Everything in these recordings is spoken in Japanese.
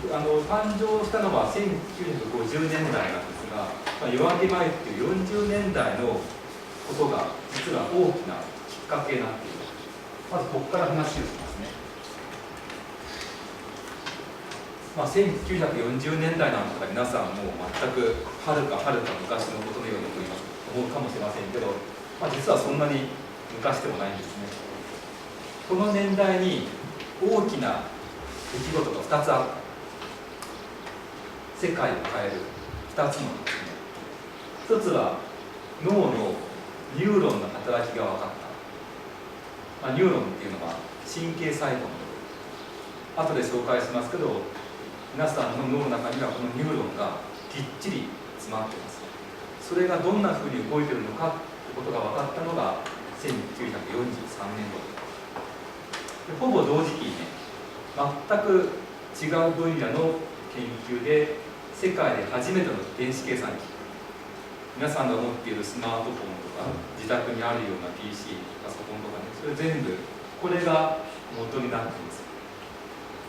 誕生したのは1950年代なんですが、夜明け前っていう40年代のことが実は大きなきっかけになっている。まずここから話をしますね。1940年代なんとか皆さんもう全くはるか昔のことのように思うかもしれませんけど、実はそんなに昔でもないんですね。この年代に大きな出来事が2つあった。世界を変える2つのですね。1つは脳のニューロンの働きが分かった。ニューロンっていうのは神経細胞のこと。後で紹介しますけど、皆さんの脳の中にはこのニューロンがぎっちり詰まっています。それがどんなふうに動いているのかということが分かったのが1943年頃で、ほぼ同時期にね、全く違う分野の研究で世界で初めての電子計算機、皆さんが持っているスマートフォンとか自宅にあるような PC、パソコンとかね、それ全部これが元になっています。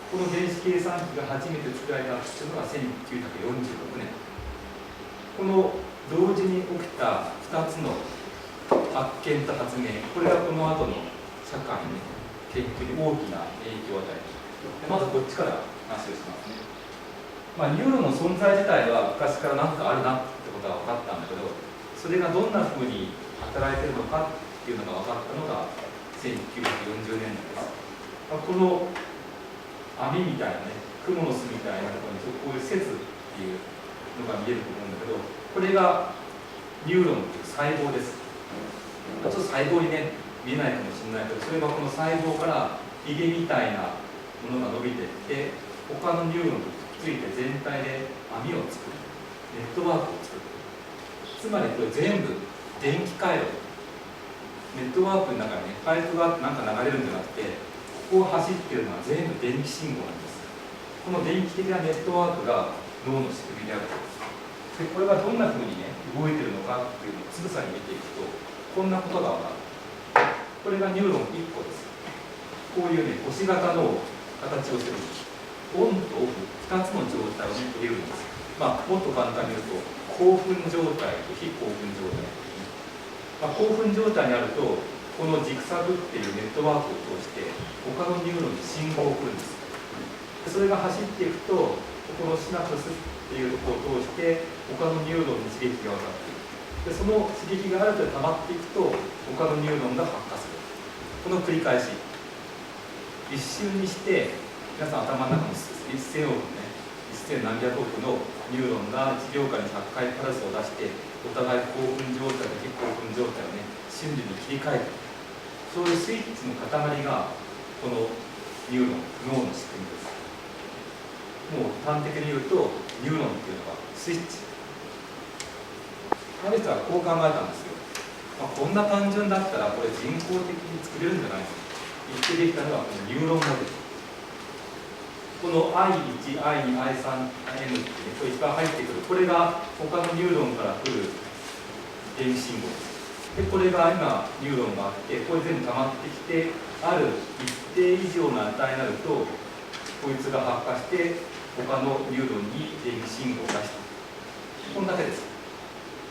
この電子計算機が初めて作られたというのが1946年。この同時に起きた2つの発見と発明、これがこの後の社会に、研究に大きな影響を与える。まずこっちから話をしますね。ニューロンの存在自体は昔から何かあるなってことが分かったんだけど、それがどんなふうに働いているのかっていうのが分かったのが1940年代です。この網みたいなね、蜘蛛の巣みたいなところにこういう節っていうのが見えると思うんだけど、これがニューロンっていう細胞です。ちょっと細胞にね見えないかもしれないけど、それがこの細胞からヒゲみたいなものが伸びていって他のニューロンとくっついて全体で網を作る、ネットワークを作る。つまりこれ全部電気回路、ネットワークの中にねパイプがなんか流れるんじゃなくて、ここを走っているのは全部電気信号なんです。この電気的なネットワークが脳の仕組みであると。でこれがどんなふうにね動いているのかっていうのをつぶさに見ていくと、こんなことが分かる。これがニューロン1個です。こういうね星型の形をしてるんです。オンとオフ2つの状態をね取れるんです。もっと簡単に言うと興奮状態と非興奮状態ですね。興奮状態にあるとこのジグサグっていうネットワークを通して他のニューロンに信号を送るんです。それが走っていくとここのシナプスっていうところを通して他のニューロンに刺激が渡っていく。でその刺激がある程度溜まっていくと他のニューロンが発火する。この繰り返し。一瞬にして皆さん頭の中の1000億ね、1000何百億のニューロンが1秒間に100回パルスを出してお互い興奮状態と非興奮状態をね瞬時に切り替えていく。そういうスイッチの塊がこのニューロン、脳の仕組みです。もう端的に言うとニューロンっていうのはスイッチ。ある人はこう考えたんですよ。こんな単純だったらこれ人工的に作れるんじゃないかと言ってできたのがこのニューロンモデル。この I1、I2、I3、N ってね、これいっぱい入ってくる。これが他のニューロンから来る電気信号です。でこれが今ニューロンがあって、これ全部溜まってきてある一定以上の値になるとこいつが発火して他のニューロンに電気信号を出していく。こんだけです。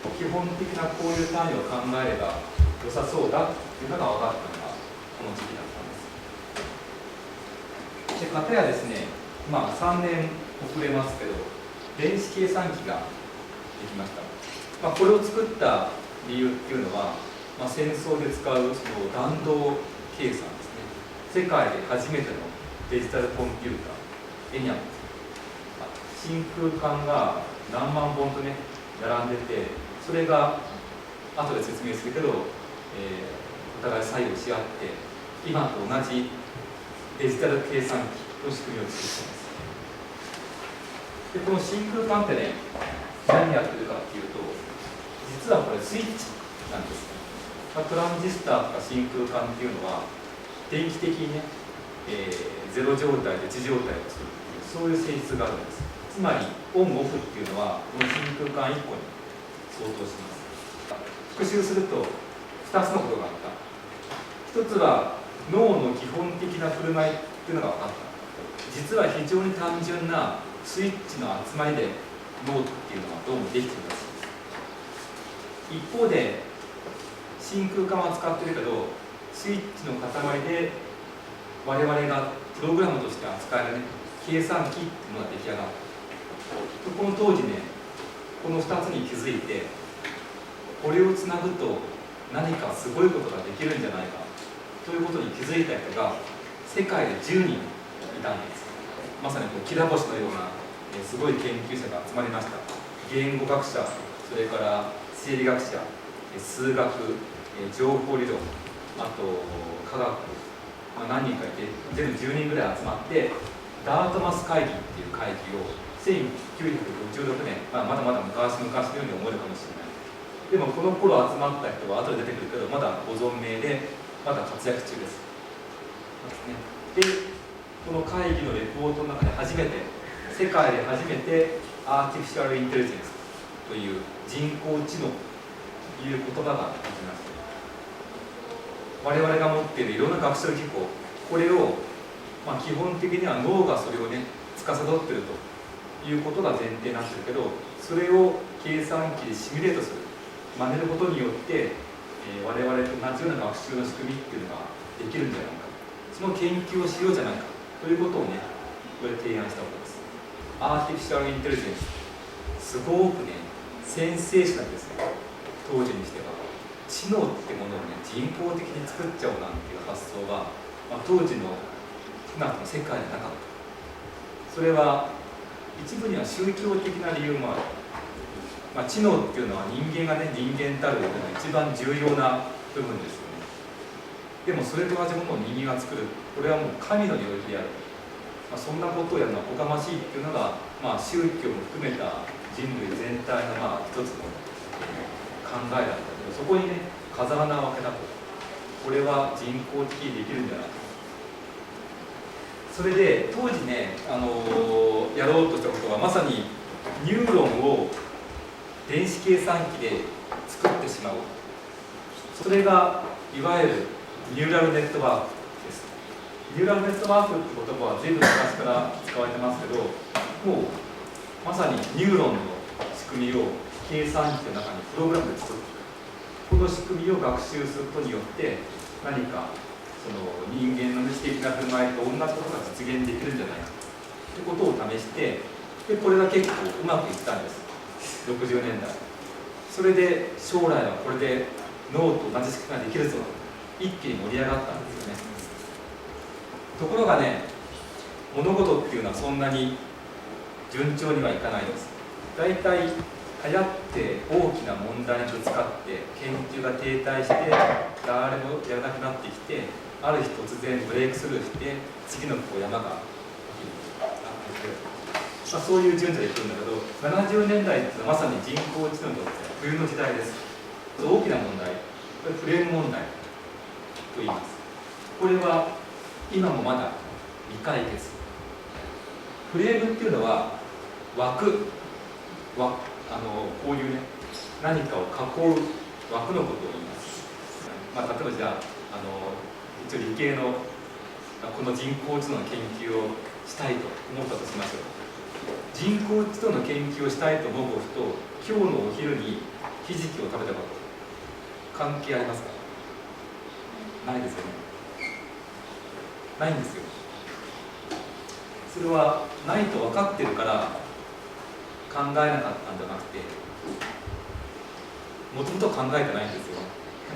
基本的なこういう単位を考えれば良さそうだっていうのが分かったのがこの時期だったんです。で片やですね、3年遅れますけど電子計算機ができました。これを作った理由っていうのは、戦争で使うその弾道計算ですね。世界で初めてのデジタルコンピューターエニアム、真空管が何万本とね並んでて、それが後で説明するけど、お互い作用し合って今と同じデジタル計算機の仕組みを作っています。でこの真空管ってね何やってるかっていうと、実はこれスイッチなんです。トランジスタとか真空管っていうのは電気的にね、ゼロ状態で1状態を作るっていうそういう性質があるんです。つまりオンオフっていうのはこの真空管1個に相当します。復習すると2つのことがあった。1つは脳の基本的な振る舞いっていうのが分かった。実は非常に単純なスイッチの集まりで脳っていうのはどうもできてるらしい。一方で真空管は使ってるけど、スイッチの塊で我々がプログラムとして扱える、ね、計算機っていうのが出来上がった。この当時ね、この2つに気づいて、これをつなぐと何かすごいことができるんじゃないかということに気づいた人が世界で10人いたんです。まさにこうきら星のようなすごい研究者が集まりました。言語学者、それから生理学者、数学、情報理論、あと科学、何人かいて全部10人ぐらい集まってダートマス会議っていう会議を1956年、まだまだ昔のように思えるかもしれない。でもこの頃集まった人は後で出てくるけどまだご存命でまだ活躍中です。でこの会議のレポートの中で世界で初めてアーティフィシャルインテリジェンスという人工知能という言葉ができました。我々が持っているいろんな学習機構、これを、基本的には脳がそれをね司っているということが前提になっているけど、それを計算機でシミュレートする、真似ることによって、我々と同じような学習の仕組みっていうのができるんじゃないか、その研究をしようじゃないかということをね、これ提案したわけです。アーティフィシャルインテリジェンス、すごくねセンセーショナルですね。当時にしては知能ってものをね人工的に作っちゃおうなんていう発想が、当時の今の世界になかった。それは一部には宗教的な理由もある。知能っていうのは人間がね人間たるというのは一番重要な部分ですよね。でもそれと同じものを人間が作る、これはもう神の領域である。そんなことをやるのはおかましいっていうのが、宗教も含めた人類全体の一つの考えだったけど、そこにね風穴を開けたと、これは人工的にできるんじゃないか。それで当時ね、やろうとしたことはまさにニューロンを電子計算機で作ってしまう。それがいわゆるニューラルネットワークです。ニューラルネットワークって言葉は随分昔から使われてますけど、もうまさにニューロンの仕組みを計算機の中にプログラムで作る。この仕組みを学習することによって何かその人間の知的な振る舞いと同じことが実現できるんじゃないかということを試して、でこれが結構うまくいったんです。60年代。それで将来はこれで脳と同じ仕組みができるぞと一気に盛り上がったんですよね。ところがね、物事っていうのはそんなに順調にはいかないです。だいたい流行って大きな問題にぶつかって研究が停滞して誰もやらなくなってきて、ある日突然ブレイクスルーして次の山が起きる。そういう順序でいくんだけど、70年代っていうのはまさに人工知能にとって冬の時代です。大きな問題、これフレーム問題と言います。これは今もまだ未解決。フレームっていうのは枠、こういうね何かを囲う枠のことを言います。例えばじゃあ一応理系のこの人工知能の研究をしたいと思ったとしましょう。人工知能の研究をしたいと思う人と今日のお昼にひじきを食べたこと関係ありますか？ないですよね。ないんですよ。それはないと分かってるから考えなかったんじゃなくて、もともと考えてないんですよ。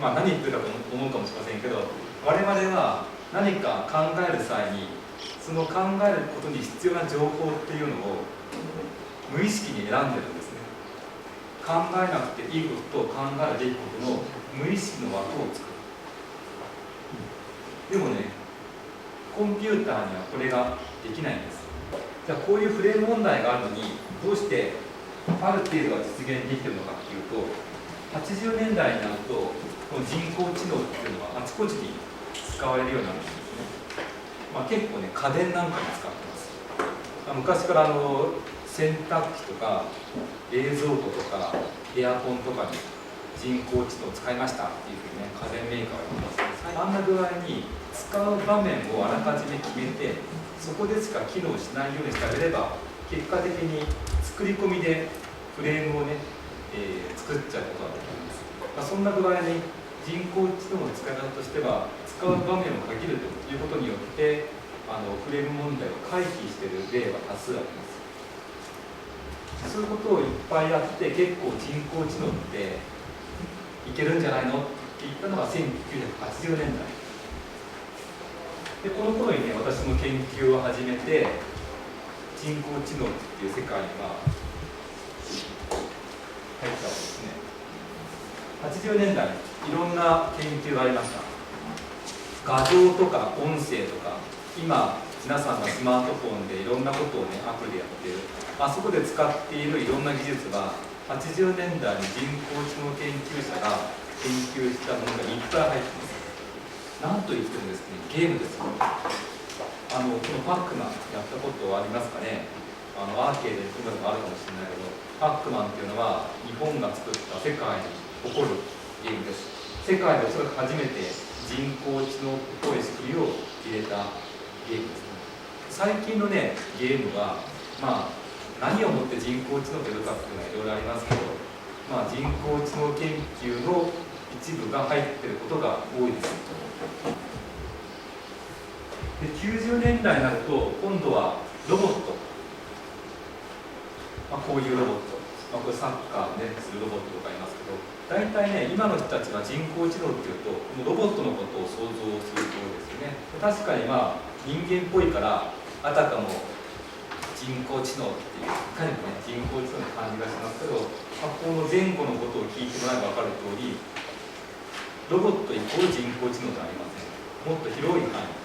何言ってるかと思うかもしれませんけど、我々は何か考える際にその考えることに必要な情報っていうのを無意識に選んでるんですね。考えなくていいことと考えるべきことの無意識の枠を作る。でもね、コンピューターにはこれができないんです。じゃあこういうフレーム問題があるのにどうしてある程度は実現できてるのかっていうと、80年代になるとこの人工知能っていうのはあちこちに使われるようになるんですね。結構ね家電なんかに使ってます。昔から洗濯機とか冷蔵庫とかエアコンとかに人工知能を使いましたっていうふうにね家電メーカーが言います。あんな具合に使う場面をあらかじめ決めて、そこでしか機能しないようにしてあげれば結果的に作り込みでフレームをね、作っちゃうことができます。そんな具合に人工知能の使い方としては、使う場面を限るということによってフレーム問題を回避している例は多数あります。そういうことをいっぱいやって結構人工知能っていけるんじゃないのって言ったのが1980年代で、この頃にね、私も研究を始めて人工知能っていう世界には入ったわけですね。80年代いろんな研究がありました。画像とか音声とか、今皆さんがスマートフォンでいろんなことをね、アプリでやっている、そこで使っているいろんな技術は80年代に人工知能研究者が研究したものがいっぱい入っています。なんといってもですね、ゲームですよ。このパックマンやったことありますかね。アーケードで今でもあるかもしれないけど、パックマンっていうのは日本が作った世界に誇るゲームです。世界でおそらく初めて人工知能っぽい仕組みを入れたゲームですね。最近のね、ゲームは、何をもって人工知能というかっていうのはいろいろありますけど、人工知能研究の一部が入っていることが多いです。で、90年代になると今度はロボット、こういうロボット、これサッカーねするロボットとかいますけど、大体ね、今の人たちは人工知能っていうとこのロボットのことを想像するとですよね。確かに人間っぽいからあたかも人工知能っていう、いかにもね人工知能の感じがしますけど、この前後のことを聞いてもらえば分かる通り、ロボットイコール人工知能ではありません。もっと広い範囲